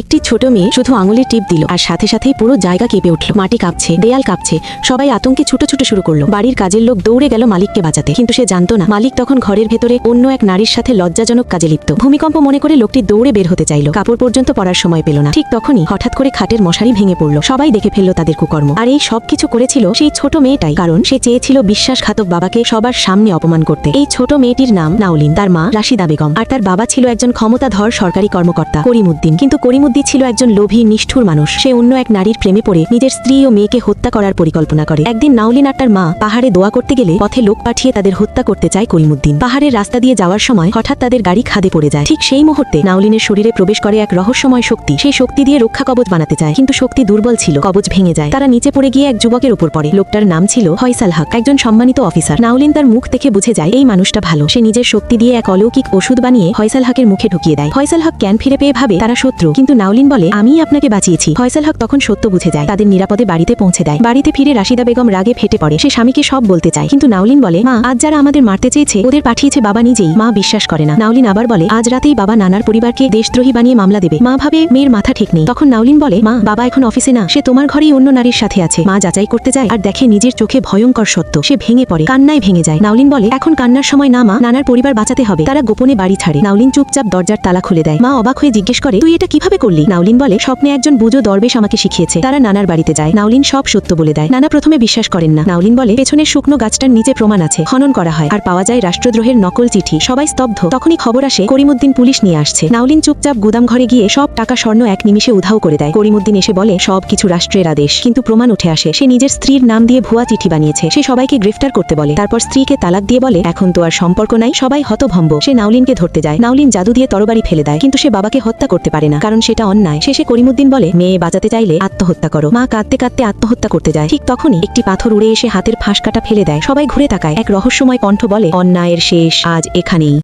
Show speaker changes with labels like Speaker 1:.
Speaker 1: একটি ছোট মেয়ে শুধু আঙুলে টিপ দিল আর সাথে সাথেই পুরো জায়গা কেঁপে উঠল। মাটি কাঁপছে, দেয়াল কাঁপছে, সবাই আতঙ্কে ছুটে শুরু করলো। বাড়ির কাজের লোক দৌড়ে গেল মালিককে বাঁচাতে, কিন্তু সে জানতো না মালিক তখন ঘরের ভেতরে অন্য এক নারীর সাথে লজ্জাজনক কাজে লিপ্ত। ভূমিকম্প মনে করে লোকটি দৌড়ে বের হতে চাইল, কাপড় পর্যন্ত পরার সময় পেল না। ঠিক তখনই হঠাৎ করে খাটের মশারি ভেঙে পড়ল। সবাই দেখে ফেললো তাদের কুকর্ম। আর এই সব কিছু করেছিল সেই ছোট মেয়েটাই, কারণ সে চেয়েছিল বিশ্বাসঘাতক বাবাকে সবার সামনে অপমান করতে। এই ছোট মেয়েটির নাম নাওলিন, তার মা রাশিদা বেগম, আর তার বাবা ছিল একজন ক্ষমতাধর সরকারি কর্মকর্তা করিমউদ্দিন। কিন্তু করিমউদ্দিন ছিল একজন লোভী নিষ্ঠুর মানুষ। সে অন্য এক নারীর প্রেমে পড়ে নিজের স্ত্রী ও মেয়েকে হত্যা করার পরিকল্পনা করে। একদিন নাওলিন আর তার মা পাহাড়ে দোয়া করতে গেলে পথে লোক পাঠিয়ে তাদের হত্যা করতে চায় করিমউদ্দিন। পাহাড়ের রাস্তা দিয়ে যাওয়ার সময় হঠাৎ তাদের গাড়ি খাদে পড়ে যায়। ঠিক সেই মুহূর্তে নাওলিনের শরীরে প্রবেশ করে এক রহস্যময় শক্তি। সেই শক্তি দিয়ে রক্ষা কবচ বানাতে চায়, কিন্তু শক্তি দুর্বল ছিল, কবচ ভেঙে যায়। তারা নিচে পড়ে গিয়ে এক যুবকের উপর পড়ে। লোকটার নাম ছিল ফয়সাল হক, একজন সম্মানিত অফিসার। নাওলিন তার মুখ দেখে বুঝে যায় এই মানুষটা ভালো। সে নিজের শক্তি দিয়ে এক অলৌকিক ওষুধ বানিয়ে ফয়সাল হকের মুখে ঢুকিয়ে দেয়। ফয়সাল হক জ্ঞান ফিরে পেয়ে ভাবে তারা শত্রু, কিন্তু নাওলিন বলে আমি আপনাকে বাঁচিয়েছি। ফয়সাল হক তখন সত্য বুঝে যায়, তাদের নিরাপদে বাড়িতে পৌঁছে দেয়। বাড়িতে ফিরে রাশিদা বেগম রাগে ফেটে পড়ে। সে স্বামীকে সব বলতে চায়, কিন্তু নাওলিন বলে মা আজ যারা আমাদের মারতে চেয়েছে ওদের পাঠিয়েছে বাবা নিজেই। মা বিশ্বাস করে না। নাওলিন আবার বলে আজ রাতেই বাবা নানার পরিবারকে দেশদ্রোহী বানিয়ে মামলা দেবে। মা ভাবে মেয়ের মাথা ঠিক নেই। তখন নাওলিন বলে মা বাবা এখন অফিসে না, সে তোমার ঘরেই অন্য নারীর সাথে আছে। মা যাচাই করতে যায় আর দেখে নিজের চোখে ভয়ঙ্কর সত্য। সে ভেঙে পড়ে, কান্নায় ভেঙে যায়। নাওলিন বলে এখন কান্নার সময় না মা, নানার পরিবার বাঁচাতে হবে। তারা গোপনে বাড়ি ছাড়ে। নাওলিন চুপচাপ দরজার তালা খুলে দেয়। মা অবাক হয়ে জিজ্ঞেস করে তুই এটা কিভাবে করলি? নাওলিন বলে স্বপ্নে একজন বুজো দরবেশ আমাকে শিখিয়েছে। তারা নানার বাড়িতে যায়। নাওলিন সব সত্য বলে দেয়। নানা প্রথমে বিশ্বাস করেন না। নাওলিন বলে পেছনের শুকনো গাছটার নিচে প্রমাণ আছে। খনন করা হয় আর পাওয়া যায় রাষ্ট্রদ্রোহের নকল চিঠি। সবাই স্তব্ধ। তখনই খবর আসে করিমউদ্দিন পুলিশ নিয়ে আসছে। নাওলিন চুপচাপ গুদাম ঘরে গিয়ে সব টাকা স্বর্ণ এক নিমিষে উধাও করে দেয়। করিমউদ্দিন এসে বলে সব কিছু রাষ্ট্রের আদেশ, কিন্তু প্রমাণ উঠে আসে সে নিজের স্ত্রীর নাম দিয়ে ভুয়া চিঠি বানিয়েছে। সে সবাইকে গ্রেফতার করতে বলে, তারপর স্ত্রীকে তালাক দিয়ে বলে এখন তো আর সম্পর্ক নাই। সবাই হতভম্ব। সে নাওলিনকে ধরতে যায়। নাওলিন জাদু দিয়ে তরবারি ফেলে দেয়, কিন্তু সে বাবাকে হত্যা করতে পারে না, কারণ সেটা অন্যায়। শেষে করিমউদ্দিন বলে মেয়ে বাঁচাতে চাইলে আত্মহত্যা করো। মা কাঁদতে কাঁদতে আত্মহত্যা করতে যায়। ঠিক তখনই একটি পাথর উড়ে এসে হাতের ফাঁস কাটা ফেলে দেয়। সবাই ঘুরে তাকায়। এক রহস্যময় কণ্ঠ বলে অন্যায়ের শেষ আজ এখানেই।